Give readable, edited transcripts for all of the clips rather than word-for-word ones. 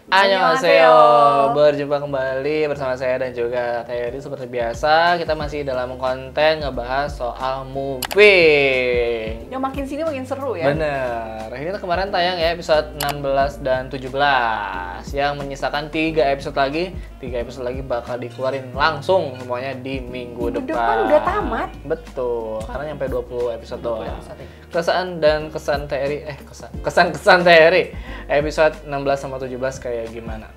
Annyeonghaseyo. Berjumpa kembali bersama saya dan juga Teri. Seperti biasa, kita masih dalam konten ngebahas soal moving. Yang makin sini makin seru ya. Bener. Ini kemarin tayang ya episode 16 dan 17 yang menyisakan 3 episode lagi. 3 episode lagi bakal dikeluarin langsung semuanya di minggu depan. Udah tamat. Betul, karena nyampe 20 episode doang. Kesan dan kesan Teri, kesan Teri episode 16 sama 17 kayak gimana?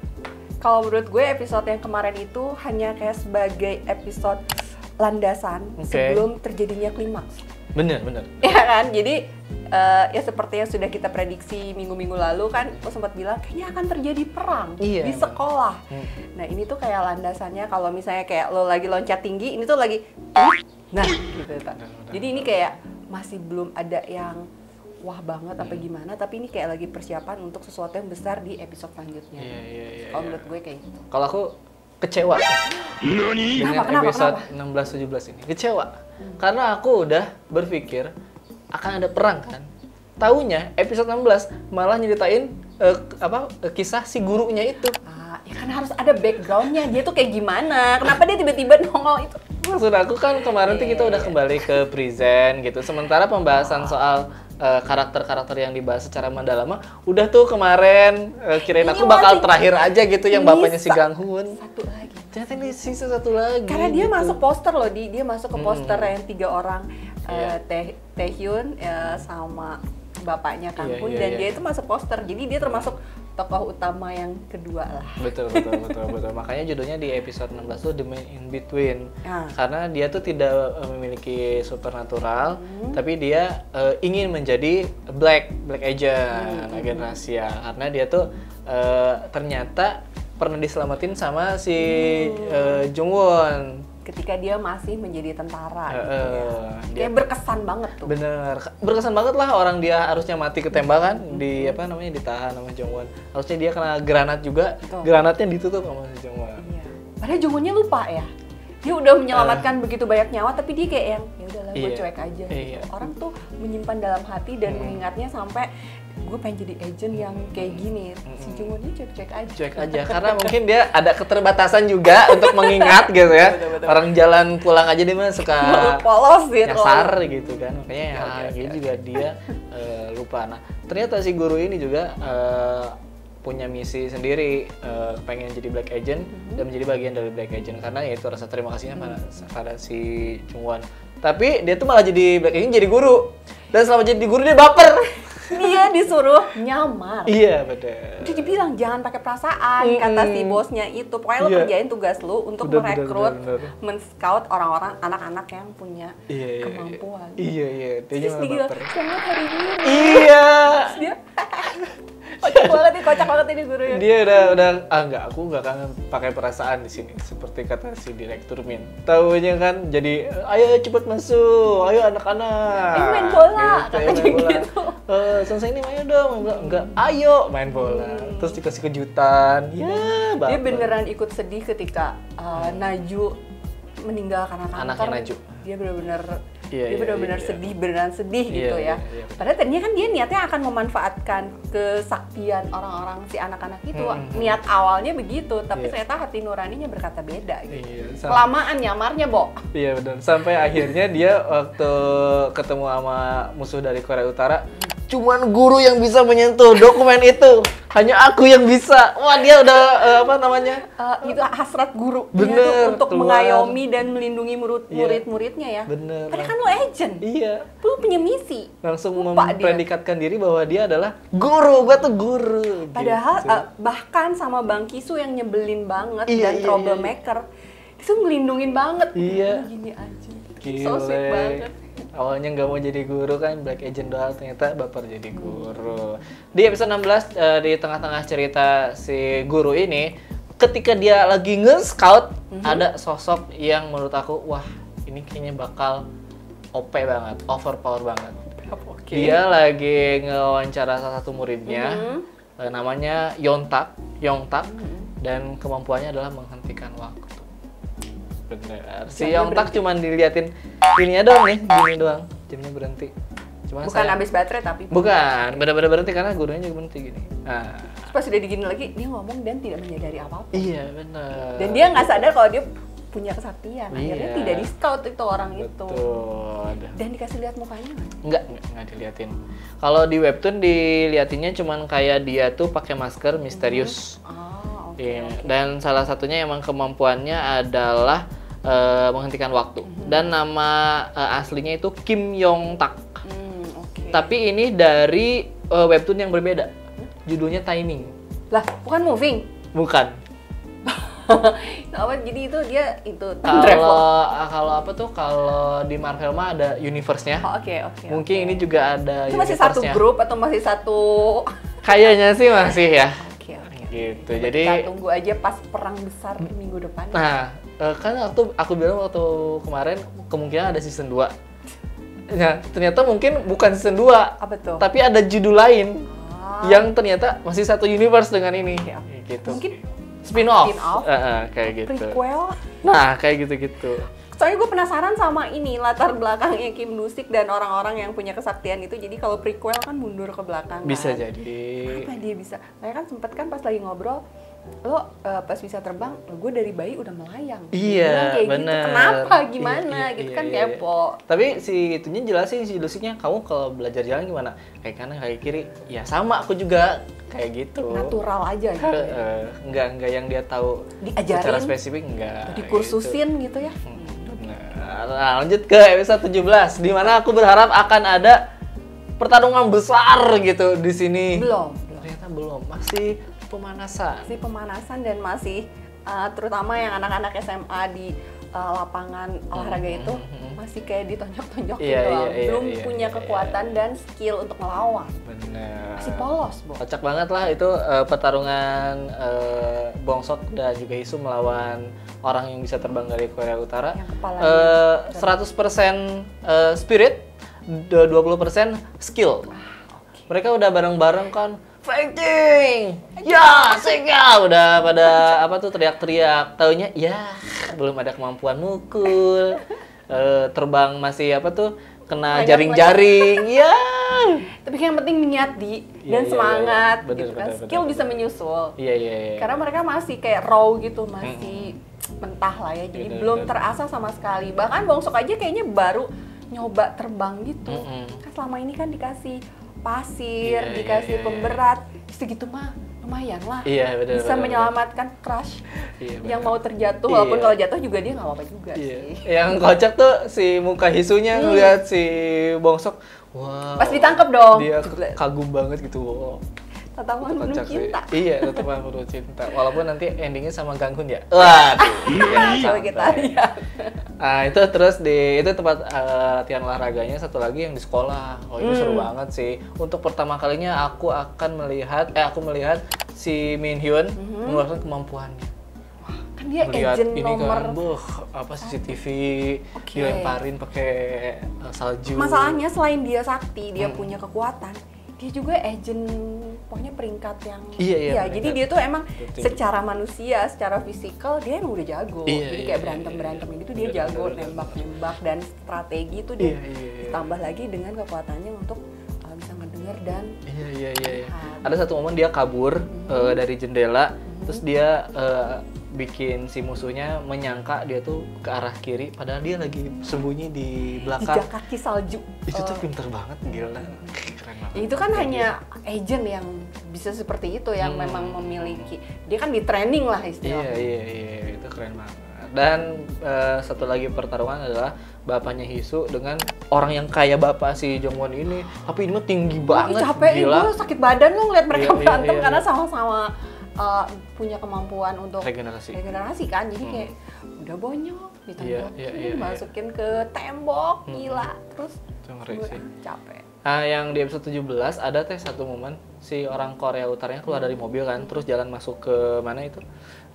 Kalau menurut gue episode yang kemarin itu hanya kayak sebagai episode landasan sebelum terjadinya klimaks. Bener. Ya kan, jadi ya seperti yang sudah kita prediksi minggu-minggu lalu kan, aku sempat bilang kayaknya akan terjadi perang di sekolah. Nah ini tuh kayak landasannya kalau misalnya kayak lo lagi loncat tinggi, ini tuh lagi, nah gitu. Jadi ini kayak masih belum ada yang wah banget apa gimana, tapi ini kayak lagi persiapan untuk sesuatu yang besar di episode selanjutnya. Kalau menurut gue kayak gitu. Kalau aku kecewa dengan episode 16-17 ini. Kecewa. Karena aku udah berpikir akan ada perang kan. Taunya episode 16 malah nyeritain kisah si gurunya itu. Ya kan harus ada backgroundnya, dia tuh kayak gimana, kenapa dia tiba-tiba nongol itu. Maksud aku kan kemarin tuh kita udah kembali ke present gitu. Sementara pembahasan soal karakter-karakter yang dibahas secara mendalam udah tuh kemarin kirain aku bakal terakhir aja gitu yang bapaknya si Ganghun. Satu lagi. Ternyata ini sisa satu lagi. Karena dia masuk poster loh, dia masuk ke poster yang 3 orang, Taehyun sama bapaknya Kangkun, dan dia itu masuk poster. Jadi dia termasuk tokoh utama yang kedua lah. Betul. Makanya judulnya di episode 16 tuh The Man in Between. Karena dia tuh tidak memiliki supernatural, tapi dia ingin menjadi black agent, agen rahasia. Karena dia tuh ternyata pernah diselamatin sama si Jungwon ketika dia masih menjadi tentara gitu ya. Kayak berkesan banget tuh. Bener, berkesan banget lah, orang dia harusnya mati ketembakan ditahan sama Jungwon. Harusnya dia kena granat juga, granatnya ditutup sama si Jungwon. Iya. Padahal Jungwonnya lupa ya. Dia udah menyelamatkan begitu banyak nyawa, tapi dia kayak yang ya udahlah gue cuek aja gitu. Orang tuh menyimpan dalam hati dan mengingatnya sampai gue pengen jadi agent yang kayak gini. Si Jungwonnya cuek aja. Karena mungkin dia ada keterbatasan juga untuk mengingat gitu ya. Betul. Orang jalan pulang aja dia mah suka polos gitu, nyasar gitu kan. Makanya gitu juga dia lupa. Nah ternyata si guru ini juga punya misi sendiri, pengen jadi black agent dan menjadi bagian dari black agent, karena ya itu rasa terima kasihnya pada si Jungwon. Tapi dia tuh malah jadi black agent, jadi guru, dan selama jadi guru dia baper. Dia disuruh nyamar. Iya betul. Dia dibilang jangan pakai perasaan, kata si bosnya itu. Pokoknya lo kerjain tugas lo untuk merekrut, men-scout orang-orang, anak-anak yang punya kemampuan. Iya. Dia malah baper. Selamat hari ini. Iya. Dia kocak banget ini gurunya. Dia udah aku nggak akan pakai perasaan di sini, seperti kata si direktur Min. Taunya kan jadi ayo cepet masuk, ayo anak-anak. Main bola, katanya gitu. Selesai ini ayo dong, enggak, ayo main bola. Terus dikasih kejutan. Ya, bapak. Dia beneran ikut sedih ketika Naju meninggalkan anaknya Naju. Dia benar-benar sedih, beneran sedih gitu ya. Padahal tadinya kan dia niatnya akan memanfaatkan kesaktian orang-orang si anak-anak itu. Niat awalnya begitu, tapi ternyata hati nuraninya berkata beda gitu. Kelamaan nyamarnya, Bo. Iya benar. Sampai akhirnya dia waktu ketemu sama musuh dari Korea Utara, cuman guru yang bisa menyentuh dokumen itu. Hanya aku yang bisa. Wah, dia udah itu hasrat guru. Bener, untuk mengayomi dan melindungi murid-muridnya ya. Bener. Padahal kan lo agent. Iya. Lo punya misi. Langsung mempredikatkan diri bahwa dia adalah guru. Gua tuh guru. Padahal bahkan sama Bang Kisu yang nyebelin banget dan troublemaker, itu ngelindungin banget. Iya. Gini aja. So sweet banget. Awalnya nggak mau jadi guru kan, black agent doang, ternyata baper jadi guru. Di episode 16, di tengah-tengah cerita si guru ini, ketika dia lagi nge-scout, ada sosok yang menurut aku, wah ini kayaknya bakal OP banget, overpower banget. Dia lagi ngewawancara salah satu muridnya, namanya Yongtak, dan kemampuannya adalah menghentikan waktu. Bener. Si Yongtak cuma diliatin ininya doang nih, gini doang, jamnya berhenti. Bukan habis baterai tapi. Bukan, bener-bener berhenti karena gurunya juga berhenti gini. Nah, pas udah digini lagi dia ngomong dan tidak menyadari apa-apa. Iya benar. Dan dia nggak sadar kalau dia punya kesaktian. Akhirnya Iya. tidak di scout itu orang itu. Betul. Dan dikasih lihat mukanya nggak? Enggak diliatin. Kalau di webtoon diliatinnya cuman kayak dia tuh pakai masker misterius. Oke. Iya. Dan salah satunya emang kemampuannya adalah menghentikan waktu. Dan nama aslinya itu Kim Yong Tak. Oke. Tapi ini dari webtoon yang berbeda. Judulnya Timing. Lah, bukan moving. Bukan. Apa jadi itu dia itu time travel. Kalau apa tuh kalau di Marvel mah ada universe-nya. Oke. Mungkin ini juga ada itu masih satu universe-nya. grup atau masih satu? Kayaknya sih masih ya. Oke. Gitu. Kita Jadi tunggu aja pas perang besar minggu depan. nah, kan aku bilang waktu kemarin kemungkinan ada season 2. Nah, ternyata mungkin bukan season 2. Apa tuh? Tapi ada judul lain yang ternyata masih satu universe dengan ini. Gitu. Mungkin spin-off. Kayak gitu. Prequel. Nah, kayak gitu-gitu. Soalnya gue penasaran sama ini latar belakangnya Kim Dusik dan orang-orang yang punya kesaktian itu. Jadi kalau prequel kan mundur ke belakang. Bisa kan? jadi. Apa dia bisa? Saya kan sempet kan pas lagi ngobrol, lo pas bisa terbang, gue dari bayi udah melayang. Iya, kayak bener. gitu. Kenapa? Gimana? Iya, gitu iya, kan iya. kepo. Tapi si itunya jelasin si Lusiknya, kamu kalau belajar jalan gimana? Kayak kanan, kayak kiri. Ya sama aku juga kayak gitu. Natural aja gitu. Enggak yang dia tahu Diajarin, secara spesifik enggak. dikursusin gitu ya. Nah, lanjut ke episode 17 di mana aku berharap akan ada pertarungan besar gitu di sini. Belum. Ternyata belum, masih pemanasan. Masih pemanasan dan masih terutama yang anak-anak SMA di lapangan olahraga itu masih kayak ditonjok-tonjokin Iya, doang. iya, Belum iya, punya iya. kekuatan dan skill untuk melawan. Bener. Masih polos, Bo. Kocak banget lah itu pertarungan Bongsok dan juga Hisu melawan orang yang bisa terbang dari Korea Utara. Yang kepalanya 100% spirit, 20% skill. Mereka udah bareng-bareng kan fighting, ya asik ya, udah pada apa tuh teriak-teriak. Taunya ya belum ada kemampuan mukul, terbang masih apa tuh kena jaring-jaring, ya. Tapi yang penting niat dan Iya, semangat iya. Bener, gitu kan. bener, Skill bener, bisa bener. menyusul. Iya. Karena mereka masih kayak raw gitu, masih mentah lah ya. Jadi Bener, belum bener. terasa sama sekali. Bahkan Bongsok aja kayaknya baru nyoba terbang gitu. Kan selama ini kan dikasih pasir, Iya, dikasih iya, pemberat. Segitu mah lumayan lah. Iya, bener, Bisa bener, menyelamatkan crush Iya, yang bener. mau terjatuh. Walaupun Iya. kalau jatuh juga dia nggak apa-apa juga Iya. sih. Yang kocak tuh si muka Hisunya ngeliat si Bongsok. Wow. Pas ditangkap dong. Dia kagum banget gitu. Wow. Tatapan penuh Kocak sih. cinta. Iya, tatapan penuh cinta. Walaupun nanti endingnya sama Ganghun ya. Waduh. Coba kita lihat. Nah, itu terus itu tempat latihan olahraganya. Satu lagi yang di sekolah. Oh, itu seru banget sih. Untuk pertama kalinya aku melihat si Min Hyun mengeluarkan kemampuannya. Kan dia Melihat agent ini nomor. kan, apa CCTV Oke. dilemparin pakai salju. Masalahnya selain dia sakti, dia punya kekuatan, dia juga agent pokoknya peringkat yang Iya, jadi peringkat. dia tuh emang Betul. secara manusia, secara fisikal dia emang udah jago. Iya, Jadi iya, kayak iya, berantem gitu dia Bener, jago, bener, nembak-nembak dan strategi tuh dia Iya. ditambah lagi dengan kekuatannya untuk bisa ngedenger dan Iya. melihat. Ada satu momen dia kabur dari jendela, terus dia bikin si musuhnya menyangka dia tuh ke arah kiri, padahal dia lagi sembunyi di belakang. Jejak kaki salju. Itu tuh pinter banget, gila. Keren banget. Ya, itu kan hanya agent yang bisa seperti itu yang memang memiliki. Dia kan di training lah istilahnya. Iya, itu keren banget. Dan satu lagi pertarungan adalah bapaknya Hisu dengan orang yang kayak bapak si Jongwon ini, tapi ini mah tinggi banget, Capek gila. gue sakit badan lo ngeliat mereka Iya, berantem iya. karena sama-sama punya kemampuan untuk Regenerasi. kan, jadi kayak udah bonyok ditembak, Iya. dimasukin ke tembok, gila, terus Itu ngeri gue sih. capek. Nah, yang di episode 17 ada satu momen si orang Korea Utaranya keluar dari mobil kan, terus jalan masuk ke mana itu?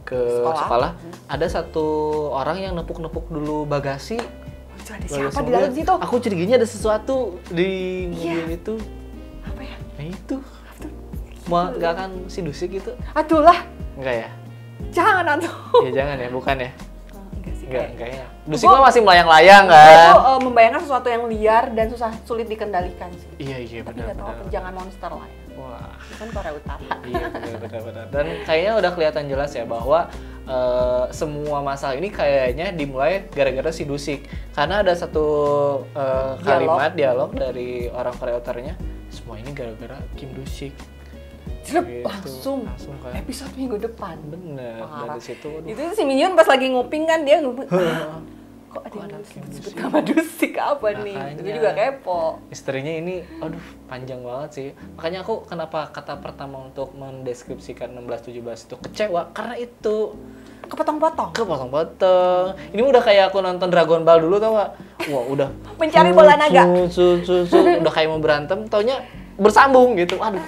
Ke sekolah. Ada satu orang yang nepuk-nepuk dulu bagasi. Itu ada bagasi siapa di mobil. dalam situ? Aku curiganya ada sesuatu di mobil itu. Apa ya? Nah itu. Gak akan si Dusik gitu? Aduh lah, Enggak ya? jangan atuh. Ya jangan ya, bukan ya? Enggak sih Enggak, kayak. kayaknya. Dusik mah masih melayang-layang Gue kan? tuh membayangkan sesuatu yang liar dan sulit dikendalikan sih. Iya, Tapi nggak tahu apa, jangan monster lah ya. Wah. Itu kan Korea Utara. Iya, benar. Dan kayaknya udah kelihatan jelas ya bahwa semua masalah ini kayaknya dimulai gara-gara si Dusik. Karena ada satu kalimat dialog dari orang Korea Utaranya, semua ini gara-gara Kim Dusik. Jelek, Gitu. langsung Kan. episode minggu depan. Bener, dari situ. Aduh. Itu si Minyun pas lagi nguping kan dia nguping. Kok ada yang sebut nama Dusik apa nih? Makanya. Itu juga kepo. Misterinya ini, aduh panjang banget sih. Makanya aku kenapa kata pertama untuk mendeskripsikan 16-17 itu kecewa, karena itu Kepotong-potong. kepotong-potong. Ini udah kayak aku nonton Dragon Ball dulu tau gak? Wah udah Mencari bola naga. udah kayak mau berantem, taunya bersambung gitu. Aduh.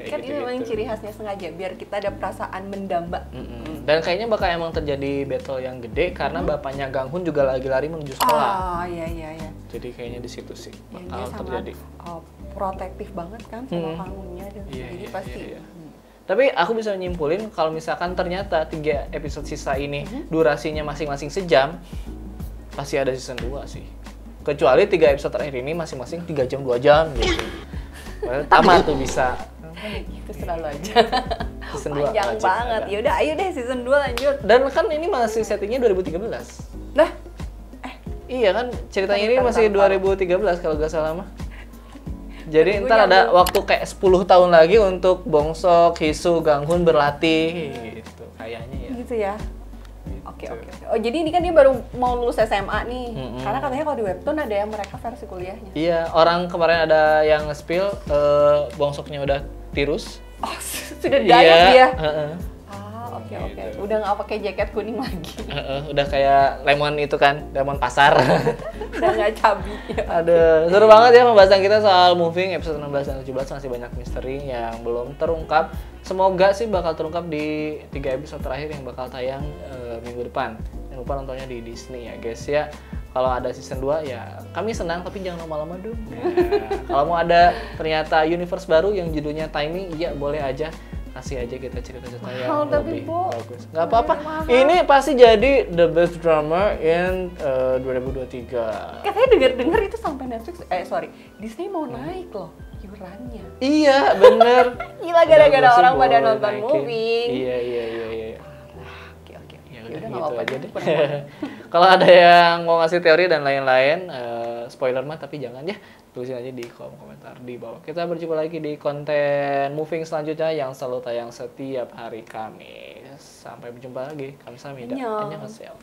Kan ini memang ciri khasnya sengaja biar kita ada perasaan mendamba. Dan kayaknya bakal emang terjadi battle yang gede karena bapaknya Gang Hun juga lagi lari menuju sekolah. Iya. Jadi kayaknya di situ sih Dan bakal dia terjadi. sangat protektif banget kan sama Kang Hunnya dan jadi pasti. Iya. Tapi aku bisa nyimpulin kalau misalkan ternyata 3 episode sisa ini durasinya masing-masing sejam, pasti ada season 2 sih. Kecuali 3 episode terakhir ini masing-masing 3 jam 2 jam gitu. Tamat tuh bisa. Itu selalu aja. Season 2 Panjang banget. Ya udah, ayo deh season 2 lanjut. Dan kan ini masih settingnya 2013. Dah. Iya kan ceritanya ini Bentar, masih bentar. 2013 kalau nggak salah mah. Jadi Tapi gue ntar ada nyambung. waktu kayak 10 tahun lagi untuk Bongsok, Hisu, Ganghun berlatih gitu kayaknya ya. Gitu ya. Gitu. Oke. Oh, jadi ini kan dia baru mau lulus SMA nih. Mm-mm. Karena katanya kalau di webtoon ada yang mereka versi kuliahnya. Iya, orang kemarin ada yang nge-spill Bongsoknya udah tirus. Oh, sudah diet dia. Heeh. Oke. Gitu. Udah nggak pakai jaket kuning lagi. Udah kayak lemon itu kan, lemon pasar. Udah nggak cabi. Aduh, seru banget ya pembahasan kita soal Moving episode 16 dan 17, masih banyak misteri yang belum terungkap. Semoga sih bakal terungkap di 3 episode terakhir yang bakal tayang minggu depan. Jangan lupa nontonnya di Disney ya guys ya. Kalau ada season 2 ya kami senang, tapi jangan lama-lama dong. Nah, kalau mau ada ternyata universe baru yang judulnya Timing, iya boleh aja. Kasih aja kita cerita-cerita yang Mahal tapi, lebih Bu. bagus. Nggak apa-apa. Mahal. Ini pasti jadi the best drama in 2023. Katanya dengar itu sampai Netflix, Disney mau naik loh iurannya. Iya, bener. Gila gara-gara Udah, orang gua sih pada boleh nonton naikin. Moving. Iya. Oke. Ya Yaudah, udah nggak gitu apa-apa aja deh, deh. bener-bener. Kalau ada yang mau ngasih teori dan lain-lain, spoiler mah tapi jangan ya. Tulisin aja di kolom komentar di bawah. Kita berjumpa lagi di konten Moving selanjutnya yang selalu tayang setiap hari Kamis. Sampai berjumpa lagi. Kamsahamnida. Annyeong. Annyeonghaseyo.